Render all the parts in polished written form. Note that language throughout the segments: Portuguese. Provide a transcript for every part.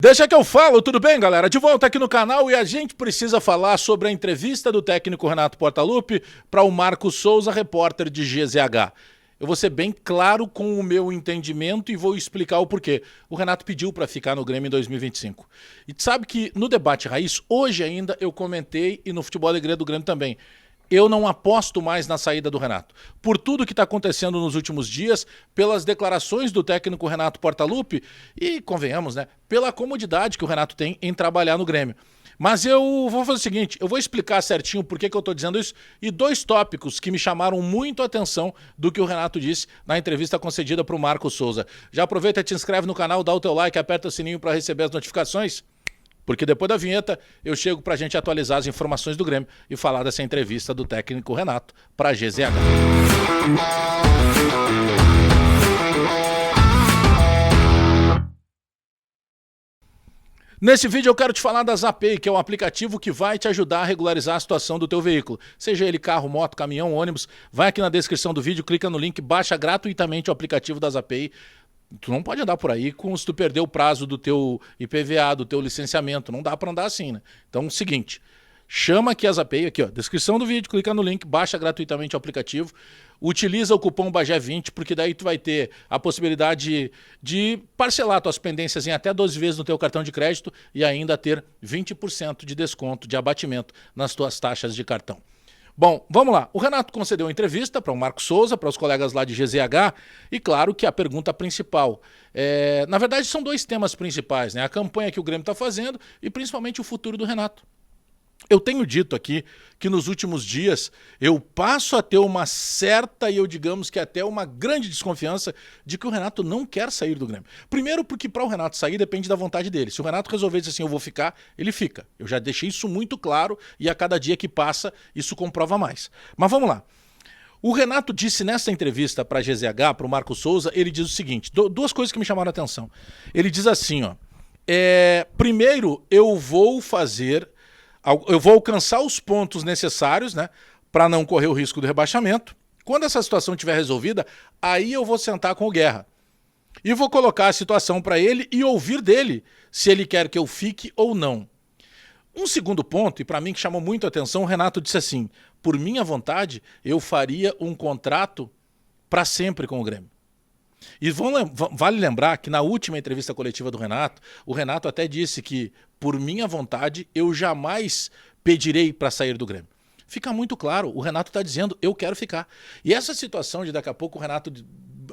Deixa que eu falo, tudo bem, galera? De volta aqui no canal e a gente precisa falar sobre a entrevista do técnico Renato Portaluppi para o Marcos Souza, repórter de GZH. Eu vou ser bem claro com o meu entendimento e vou explicar o porquê. O Renato pediu para ficar no Grêmio em 2025. E sabe que no debate raiz, hoje ainda eu comentei e no Futebol Alegria do Grêmio também. Eu não aposto mais na saída do Renato. Por tudo que está acontecendo nos últimos dias, pelas declarações do técnico Renato Portaluppi e, convenhamos, né, pela comodidade que o Renato tem em trabalhar no Grêmio. Mas eu vou fazer o seguinte, eu vou explicar certinho por que eu estou dizendo isso e dois tópicos que me chamaram muito a atenção do que o Renato disse na entrevista concedida para o Marcos Souza. Já aproveita, te inscreve no canal, dá o teu like, aperta o sininho para receber as notificações. Porque depois da vinheta eu chego pra gente atualizar as informações do Grêmio e falar dessa entrevista do técnico Renato pra GZH. Nesse vídeo eu quero te falar da Zapay, que é um aplicativo que vai te ajudar a regularizar a situação do teu veículo. Seja ele carro, moto, caminhão, ônibus, vai aqui na descrição do vídeo, clica no link, baixa gratuitamente o aplicativo da Zapay. Tu não pode andar por aí se tu perder o prazo do teu IPVA, do teu licenciamento. Não dá para andar assim, né? Então, seguinte, chama aqui a Zapay, aqui ó, descrição do vídeo, clica no link, baixa gratuitamente o aplicativo, utiliza o cupom BAGÉ20, porque daí tu vai ter a possibilidade de parcelar tuas pendências em até 12 vezes no teu cartão de crédito e ainda ter 20% de desconto, de abatimento nas tuas taxas de cartão. Bom, vamos lá. O Renato concedeu uma entrevista para o Marcos Souza, para os colegas lá de GZH, e claro que a pergunta principal, na verdade são dois temas principais, né? A campanha que o Grêmio está fazendo e principalmente o futuro do Renato. Eu tenho dito aqui que nos últimos dias eu passo a ter uma certa e eu digamos que até uma grande desconfiança de que o Renato não quer sair do Grêmio. Primeiro porque para o Renato sair depende da vontade dele. Se o Renato resolver dizer assim, eu vou ficar, ele fica. Eu já deixei isso muito claro e a cada dia que passa isso comprova mais. Mas vamos lá. O Renato disse nessa entrevista para a GZH, para o Marcos Souza, ele diz o seguinte, duas coisas que me chamaram a atenção. Ele diz assim, ó, primeiro eu vou alcançar os pontos necessários, né, para não correr o risco do rebaixamento. Quando essa situação estiver resolvida, aí eu vou sentar com o Guerra. E vou colocar a situação para ele e ouvir dele se ele quer que eu fique ou não. Um segundo ponto, e para mim que chamou muito a atenção, o Renato disse assim, por minha vontade, eu faria um contrato para sempre com o Grêmio. E vale lembrar que na última entrevista coletiva do Renato, o Renato até disse que, por minha vontade, eu jamais pedirei para sair do Grêmio. Fica muito claro, o Renato está dizendo, eu quero ficar. E essa situação de daqui a pouco o Renato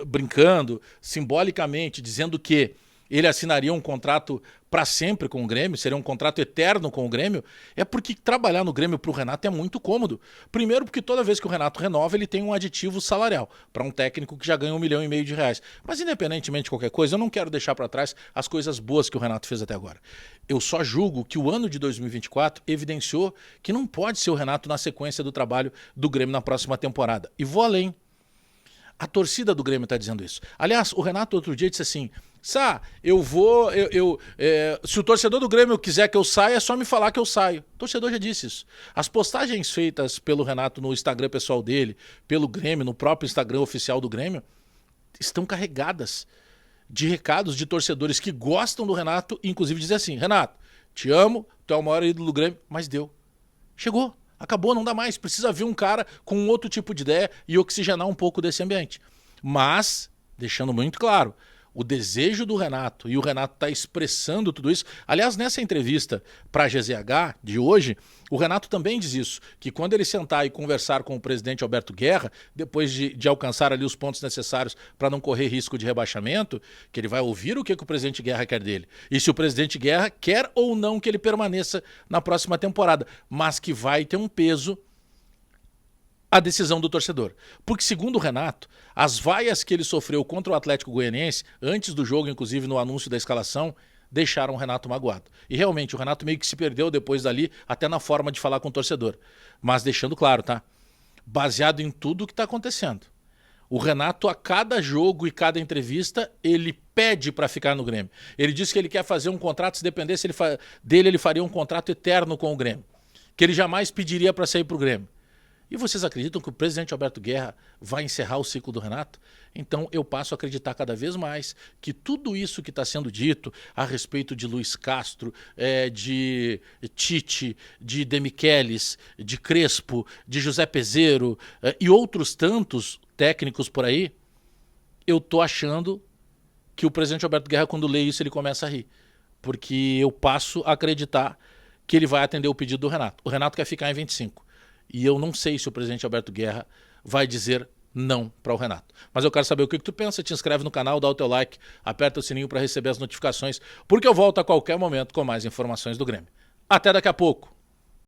brincando, simbolicamente, dizendo que ele assinaria um contrato para sempre com o Grêmio, seria um contrato eterno com o Grêmio, é porque trabalhar no Grêmio para o Renato é muito cômodo. Primeiro porque toda vez que o Renato renova, ele tem um aditivo salarial para um técnico que já ganha R$1,5 milhão. Mas independentemente de qualquer coisa, eu não quero deixar para trás as coisas boas que o Renato fez até agora. Eu só julgo que o ano de 2024 evidenciou que não pode ser o Renato na sequência do trabalho do Grêmio na próxima temporada. E vou além. A torcida do Grêmio está dizendo isso. Aliás, o Renato outro dia disse assim, se o torcedor do Grêmio quiser que eu saia, é só me falar que eu saio. O torcedor já disse isso. As postagens feitas pelo Renato no Instagram pessoal dele, pelo Grêmio, no próprio Instagram oficial do Grêmio, estão carregadas de recados de torcedores que gostam do Renato, e inclusive dizem assim, Renato, te amo, tu é o maior ídolo do Grêmio, mas deu. Chegou. Acabou, não dá mais. Precisa vir um cara com um outro tipo de ideia e oxigenar um pouco desse ambiente. Mas, deixando muito claro, o desejo do Renato, e o Renato está expressando tudo isso. Aliás, nessa entrevista para a GZH de hoje, o Renato também diz isso, que quando ele sentar e conversar com o presidente Alberto Guerra, depois de alcançar ali os pontos necessários para não correr risco de rebaixamento, que ele vai ouvir o que o presidente Guerra quer dele. E se o presidente Guerra quer ou não que ele permaneça na próxima temporada, mas que vai ter um peso a decisão do torcedor. Porque, segundo o Renato, as vaias que ele sofreu contra o Atlético Goianiense, antes do jogo, inclusive no anúncio da escalação, deixaram o Renato magoado. E realmente, o Renato meio que se perdeu depois dali, até na forma de falar com o torcedor. Mas deixando claro, tá? Baseado em tudo o que está acontecendo. O Renato, a cada jogo e cada entrevista, ele pede para ficar no Grêmio. Ele diz que ele quer fazer um contrato, se dependesse dele, ele faria um contrato eterno com o Grêmio. Que ele jamais pediria para sair para o Grêmio. E vocês acreditam que o presidente Alberto Guerra vai encerrar o ciclo do Renato? Então eu passo a acreditar cada vez mais que tudo isso que está sendo dito a respeito de Luiz Castro, de Tite, de Demichelis, de Crespo, de José Peseiro e outros tantos técnicos por aí, eu tô achando que o presidente Alberto Guerra, quando lê isso, ele começa a rir. Porque eu passo a acreditar que ele vai atender o pedido do Renato. O Renato quer ficar em 25. E eu não sei se o presidente Alberto Guerra vai dizer não para o Renato. Mas eu quero saber o que tu pensa. Te inscreve no canal, dá o teu like, aperta o sininho para receber as notificações, porque eu volto a qualquer momento com mais informações do Grêmio. Até daqui a pouco.